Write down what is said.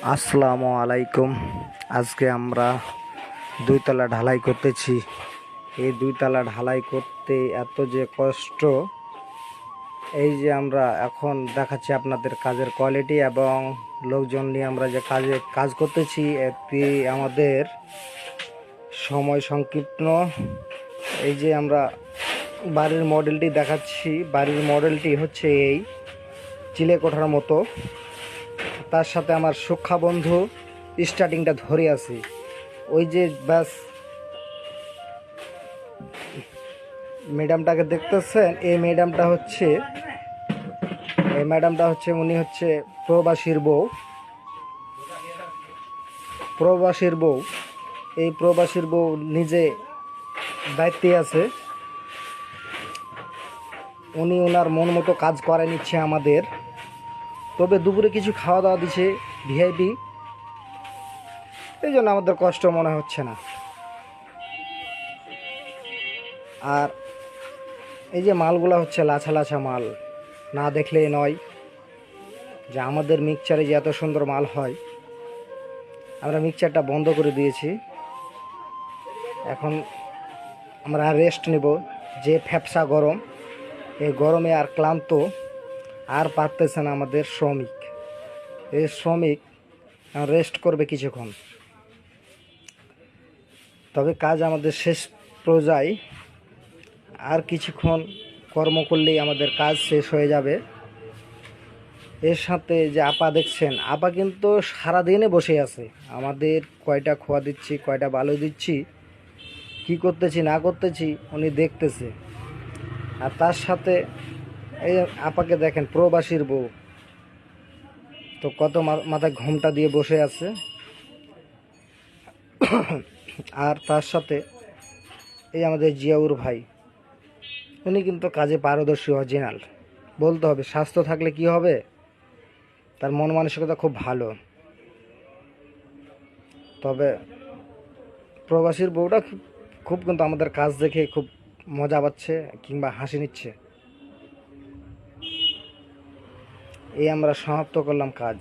আসসালামু আলাইকুম। আজকে আমরা দুইতলা ঢালাই করতেছি। এই দুইতলা ঢালাই করতে এত যে কষ্ট, এই যে আমরা এখন দেখাচ্ছি আপনাদের কাজের কোয়ালিটি এবং লোকজন নিয়ে আমরা যে কাজ করতেছি, এটি আমাদের সময় সংক্ষিপ্ত। এই যে আমরা বাড়ির মডেলটি দেখাচ্ছি, বাড়ির মডেলটি হচ্ছে এই চিলে কোঠার মতো। তার সাথে আমার সুখা বন্ধু স্টার্টিংটা ধরে আছে। ওই যে ব্যাস ম্যাডামটাকে দেখতেছেন, এই ম্যাডামটা হচ্ছে উনি হচ্ছে প্রবাসীর বউ। এই প্রবাসীর বউ নিজে দায়িত্বে আছে। উনি ওনার মন মতো কাজ করে নিচ্ছে আমাদের। তবে দুপুরে কিছু খাওয়া দাওয়া দিচ্ছে ভিআইপি, এই জন্য আমাদের কষ্ট মনে হচ্ছে না। আর এই যে মালগুলা হচ্ছে লাছা লাছা মাল, না দেখলেই নয় যে আমাদের মিক্সচারে যে এত সুন্দর মাল হয়। আমরা মিক্সচারটা বন্ধ করে দিয়েছি, এখন আমরা রেস্ট নেব। যে ফ্যাপসা গরম, এই গরমে আর ক্লান্ত আর পারতেছে না আমাদের শ্রমিক। এই শ্রমিক রেস্ট করবে কিছুক্ষণ, তবে কাজ আমাদের শেষ পর্যায়ে। আর কিছুক্ষণ কর্ম করলেই আমাদের কাজ শেষ হয়ে যাবে। এর সাথে যে আপা দেখছেন, আপা কিন্তু সারাদিনে বসে আছে। আমাদের কয়টা খোয়া দিচ্ছি, কয়টা বালু দিচ্ছি, কি করতেছি না করতেছি উনি দেখতেছে। আর তার সাথে এই আপাকে দেখেন, প্রবাসীর বউ, তো কত মাথায় ঘোমটা দিয়ে বসে আছে। আর তার সাথে এই আমাদের জিয়াউর ভাই, উনি কিন্তু কাজে পারদর্শী, অরিজিনাল বলতে হবে। স্বাস্থ্য থাকলে কি হবে, তার মন মানসিকতা খুব ভালো। তবে প্রবাসীর বউটা খুব কিন্তু আমাদের কাজ দেখে খুব মজা পাচ্ছে কিংবা হাসি নিচ্ছে। এই আমরা সমাপ্ত করলাম কাজ।